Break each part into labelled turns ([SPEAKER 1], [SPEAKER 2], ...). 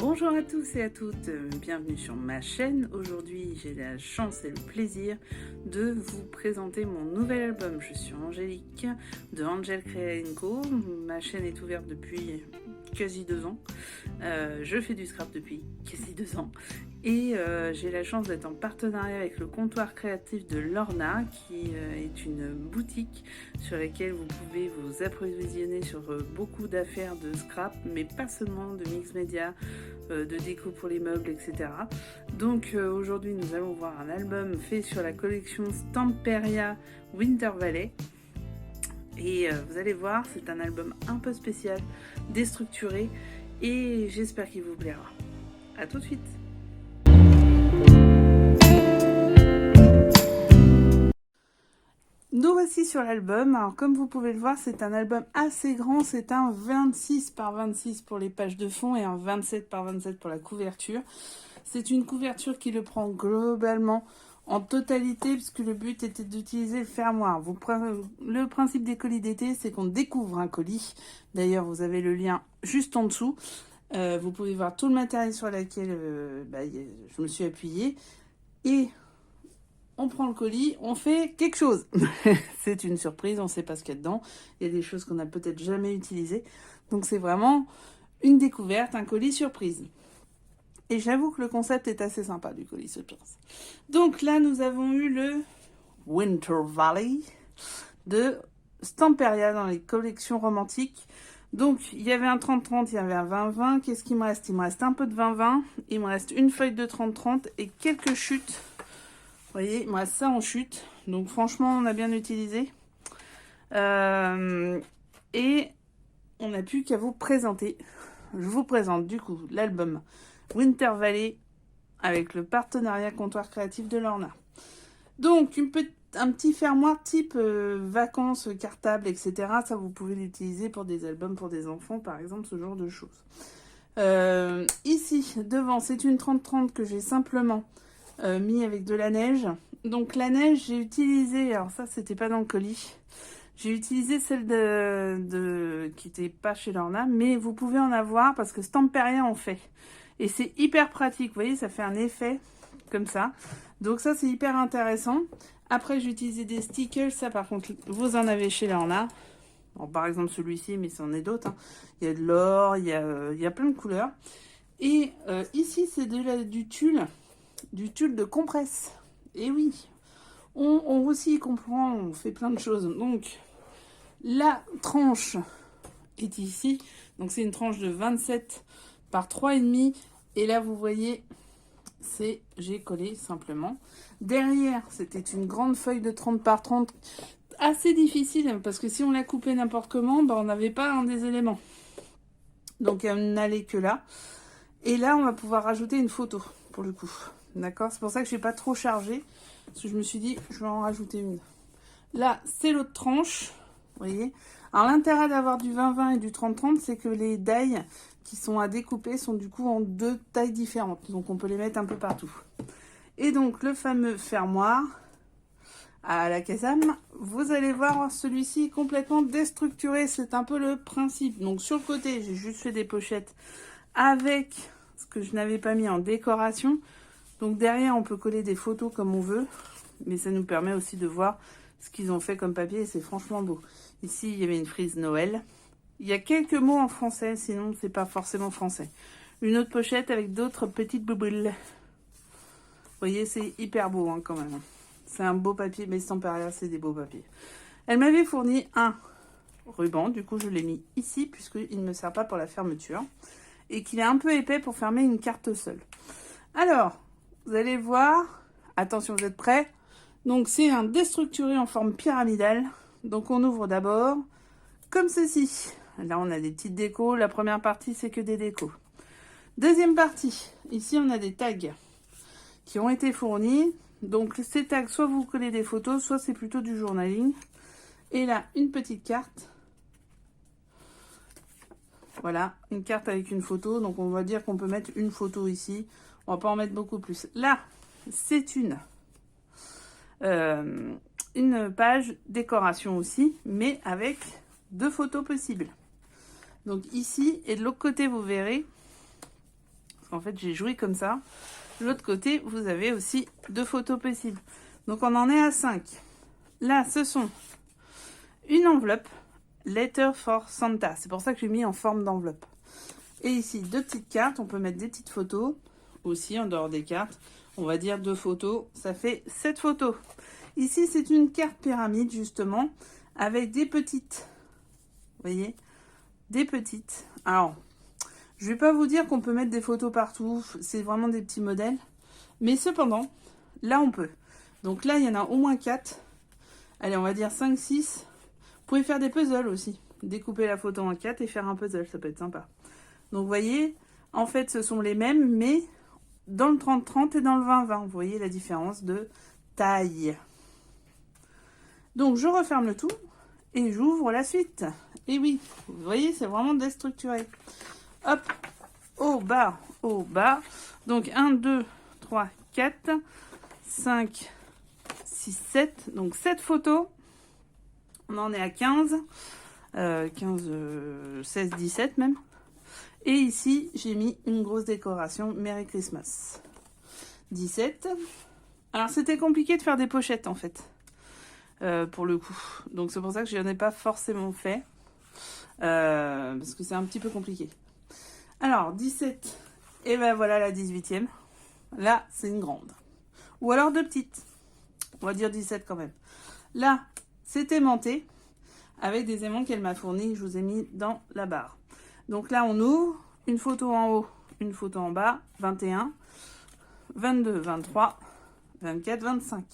[SPEAKER 1] Bonjour à tous et à toutes, bienvenue sur ma chaîne. Aujourd'hui j'ai la chance et le plaisir de vous présenter mon nouvel album. Je suis Angélique de Angel Create & Co. Ma chaîne est ouverte depuis quasi 2 ans. Je fais du scrap depuis quasi 2 ans. Et j'ai la chance d'être en partenariat avec le comptoir créatif de Lorna, qui est une boutique sur laquelle vous pouvez vous approvisionner sur beaucoup d'affaires de scrap, mais pas seulement de mix média, de déco pour les meubles, etc. Donc aujourd'hui nous allons voir un album fait sur la collection Stamperia Winter Valley. Et vous allez voir, c'est un album un peu spécial, déstructuré, et j'espère qu'il vous plaira. A tout de suite. Nous voici sur l'album. Alors comme vous pouvez le voir, c'est un album assez grand, c'est un 26 par 26 pour les pages de fond et un 27 par 27 pour la couverture. C'est une couverture qui le prend globalement en totalité, puisque le but était d'utiliser le fermoir. Le principe des colis d'été, c'est qu'on découvre un colis. D'ailleurs, vous avez le lien juste en dessous. Vous pouvez voir tout le matériel sur lequel je me suis appuyée. Et on prend le colis, on fait quelque chose. C'est une surprise, on ne sait pas ce qu'il y a dedans. Il y a des choses qu'on n'a peut-être jamais utilisées. Donc c'est vraiment une découverte, un colis surprise. Et j'avoue que le concept est assez sympa du colis surprise. Donc là, nous avons eu le Winter Valley de Stamperia dans les collections romantiques. Donc, il y avait un 30-30, il y avait un 20-20. Qu'est-ce qu'il me reste? Il me reste un peu de 20-20. Il me reste une feuille de 30-30 et quelques chutes. Vous voyez, il me reste ça en chute. Donc, franchement, on a bien utilisé. Et on n'a plus qu'à vous présenter. Je vous présente du coup l'album Winter Valley avec le partenariat comptoir créatif de Lorna. Donc, un petit fermoir type vacances, cartable, etc. Ça, vous pouvez l'utiliser pour des albums pour des enfants, par exemple, ce genre de choses. Ici, devant, c'est une 30-30 que j'ai simplement mis avec de la neige. Donc, la neige, j'ai utilisé... Alors ça, c'était pas dans le colis. J'ai utilisé celle qui n'était pas chez Lorna, mais vous pouvez en avoir parce que Stamperia en fait. Et c'est hyper pratique, vous voyez, ça fait un effet comme ça. Donc ça, c'est hyper intéressant. Après, j'ai utilisé des stickers. Ça, par contre, vous en avez chez Lorna. Bon, par exemple, celui-ci, mais c'en est d'autres. Hein. Il y a de l'or, il y a plein de couleurs. Et ici, c'est du tulle de compresse. Et oui, on aussi comprend, on fait plein de choses. Donc, la tranche est ici. Donc, c'est une tranche de 27 par 3,5. Et là, vous voyez, j'ai collé simplement. Derrière, c'était une grande feuille de 30 par 30. Assez difficile, parce que si on la coupait n'importe comment, on n'avait pas un des éléments. Donc, elle n'allait que là. Et là, on va pouvoir rajouter une photo, pour le coup. D'accord? C'est pour ça que je n'ai pas trop chargé. Parce que je me suis dit, je vais en rajouter une. Là, c'est l'autre tranche. Vous voyez? Alors, l'intérêt d'avoir du 20-20 et du 30-30, c'est que les dailles qui sont à découper sont du coup en 2 tailles différentes. Donc, on peut les mettre un peu partout. Et donc, le fameux fermoir à la Kazam, vous allez voir celui-ci complètement déstructuré. C'est un peu le principe. Donc, sur le côté, j'ai juste fait des pochettes avec ce que je n'avais pas mis en décoration. Donc, derrière, on peut coller des photos comme on veut. Mais ça nous permet aussi de voir ce qu'ils ont fait comme papier. Et c'est franchement beau. Ici, il y avait une frise Noël. Il y a quelques mots en français, sinon c'est pas forcément français. Une autre pochette avec d'autres petites bouboules. Vous voyez, c'est hyper beau hein, quand même. C'est un beau papier, mais Stamperia, c'est des beaux papiers. Elle m'avait fourni un ruban, du coup je l'ai mis ici, puisqu'il ne me sert pas pour la fermeture. Et qu'il est un peu épais pour fermer une carte seule. Alors, vous allez voir, attention, vous êtes prêts? Donc c'est un déstructuré en forme pyramidale. Donc on ouvre d'abord comme ceci. Là, on a des petites décos. La première partie, c'est que des décos. Deuxième partie. Ici, on a des tags qui ont été fournis. Donc, ces tags, soit vous collez des photos, soit c'est plutôt du journaling. Et là, une petite carte. Voilà, une carte avec une photo. Donc, on va dire qu'on peut mettre une photo ici. On va pas en mettre beaucoup plus. Là, c'est une page décoration aussi, mais avec 2 photos possibles. Donc ici, et de l'autre côté, vous verrez, qu'en fait j'ai joué comme ça. De l'autre côté, vous avez aussi 2 photos possibles. Donc on en est à 5. Là, ce sont une enveloppe, Letter for Santa. C'est pour ça que j'ai mis en forme d'enveloppe. Et ici, 2 petites cartes. On peut mettre des petites photos aussi en dehors des cartes. On va dire 2 photos. Ça fait 7 photos. Ici, c'est une carte pyramide, justement, avec des petites. Vous voyez? Des petites. Alors, je vais pas vous dire qu'on peut mettre des photos partout. C'est vraiment des petits modèles. Mais cependant, là, on peut. Donc là, il y en a au moins 4. Allez, on va dire 5, 6. Vous pouvez faire des puzzles aussi. Découper la photo en 4 et faire un puzzle. Ça peut être sympa. Donc, vous voyez, en fait, ce sont les mêmes, mais dans le 30-30 et dans le 20-20. Vous voyez la différence de taille. Donc, je referme le tout et j'ouvre la suite. Et oui, vous voyez, c'est vraiment déstructuré. Hop, au bas, au bas. Donc, 1, 2, 3, 4, 5, 6, 7. Donc, 7 photos. On en est à 15. 16, 17 même. Et ici, j'ai mis une grosse décoration Merry Christmas. 17. Alors, c'était compliqué de faire des pochettes, en fait. Pour le coup. Donc, c'est pour ça que je n'en ai pas forcément fait. Parce que c'est un petit peu compliqué. Alors, 17. Et ben voilà la 18e. Là, c'est une grande. Ou alors 2 petites. On va dire 17 quand même. Là, c'est aimanté. Avec des aimants qu'elle m'a fournis. Je vous ai mis dans la barre. Donc là, on ouvre. Une photo en haut, une photo en bas. 21, 22, 23, 24, 25.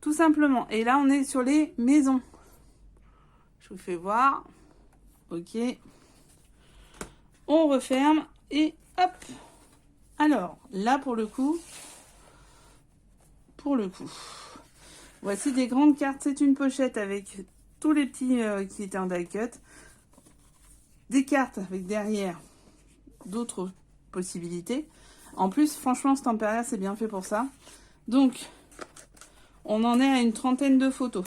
[SPEAKER 1] Tout simplement. Et là, on est sur les maisons. Je vous fais voir. Ok. On referme et hop. Alors, là, pour le coup, voici des grandes cartes. C'est une pochette avec tous les petits qui étaient en die cut. Des cartes avec derrière d'autres possibilités. En plus, franchement, Stamperia, c'est bien fait pour ça. Donc, on en est à une 30aine de photos.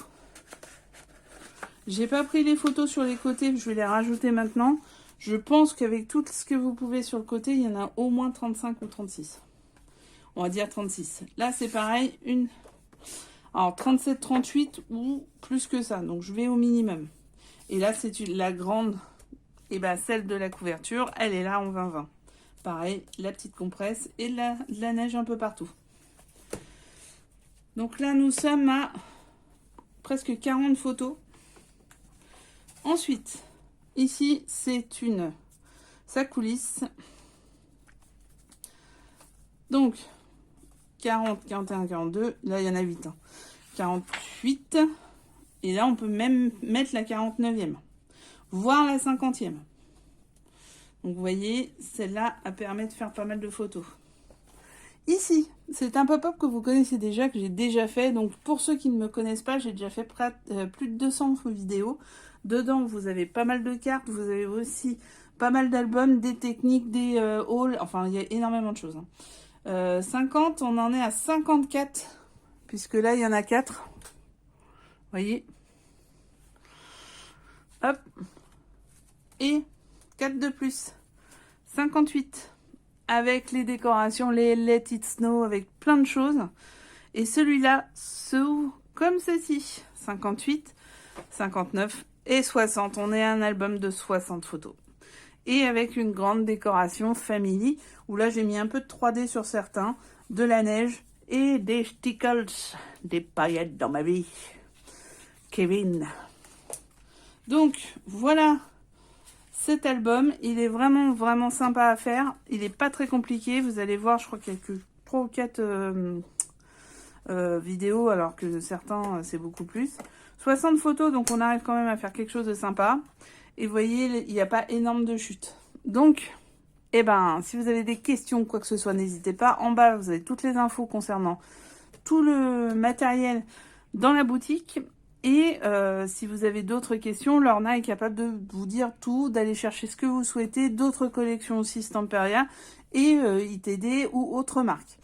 [SPEAKER 1] J'ai pas pris les photos sur les côtés, je vais les rajouter maintenant. Je pense qu'avec tout ce que vous pouvez sur le côté, il y en a au moins 35 ou 36. On va dire 36. Là, c'est pareil, alors 37, 38 ou plus que ça. Donc, je vais au minimum. Et là, c'est la grande, et ben celle de la couverture, elle est là en 20-20. Pareil, la petite compresse et de la neige un peu partout. Donc là, nous sommes à presque 40 photos. Ensuite, ici, c'est une sac coulisse. Donc, 40, 41, 42. Là, il y en a 8. 48. Et là, on peut même mettre la 49e. Voire la 50e. Donc, vous voyez, celle-là, elle permet de faire pas mal de photos. Ici, c'est un pop-up que vous connaissez déjà, que j'ai déjà fait. Donc, pour ceux qui ne me connaissent pas, j'ai déjà fait plus de 200 vidéos. Dedans, vous avez pas mal de cartes. Vous avez aussi pas mal d'albums, des techniques, des hauls. Enfin, il y a énormément de choses. 50, on en est à 54. Puisque là, il y en a 4. Vous voyez. Hop. Et 4 de plus. 58. Avec les décorations, les Let It Snow, avec plein de choses. Et celui-là s'ouvre comme ceci. 58, 59 et 60. On est à un album de 60 photos. Et avec une grande décoration family, où là j'ai mis un peu de 3D sur certains, de la neige et des stickles, des paillettes dans ma vie. Kevin. Donc, voilà cet album. Il est vraiment, vraiment sympa à faire. Il n'est pas très compliqué. Vous allez voir, je crois qu'il y a que 3 ou 4 vidéos, alors que certains, c'est beaucoup plus. 60 photos, donc on arrive quand même à faire quelque chose de sympa. Et vous voyez, il n'y a pas énorme de chute. Donc, eh ben, si vous avez des questions ou quoi que ce soit, n'hésitez pas. En bas, vous avez toutes les infos concernant tout le matériel dans la boutique. Et si vous avez d'autres questions, Lorna est capable de vous dire tout, d'aller chercher ce que vous souhaitez, d'autres collections aussi Stamperia et ITD ou autres marques.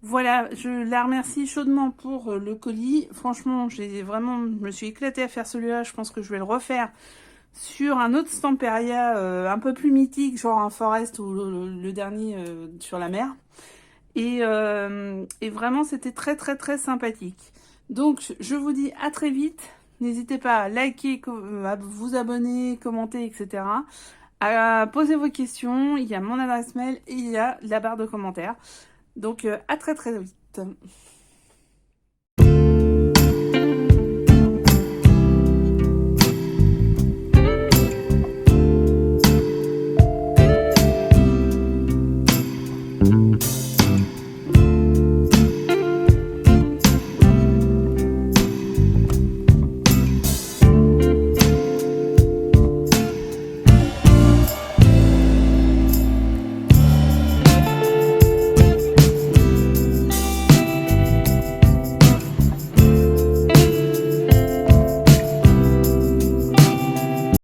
[SPEAKER 1] Voilà, je la remercie chaudement pour le colis. Franchement, je me suis éclatée à faire celui-là. Je pense que je vais le refaire sur un autre Stamperia un peu plus mythique, genre un Forest ou le dernier sur la mer. Et vraiment, c'était très très très sympathique. Donc, je vous dis à très vite. N'hésitez pas à liker, à vous abonner, commenter, etc. À poser vos questions. Il y a mon adresse mail et il y a la barre de commentaires. Donc, à très très vite.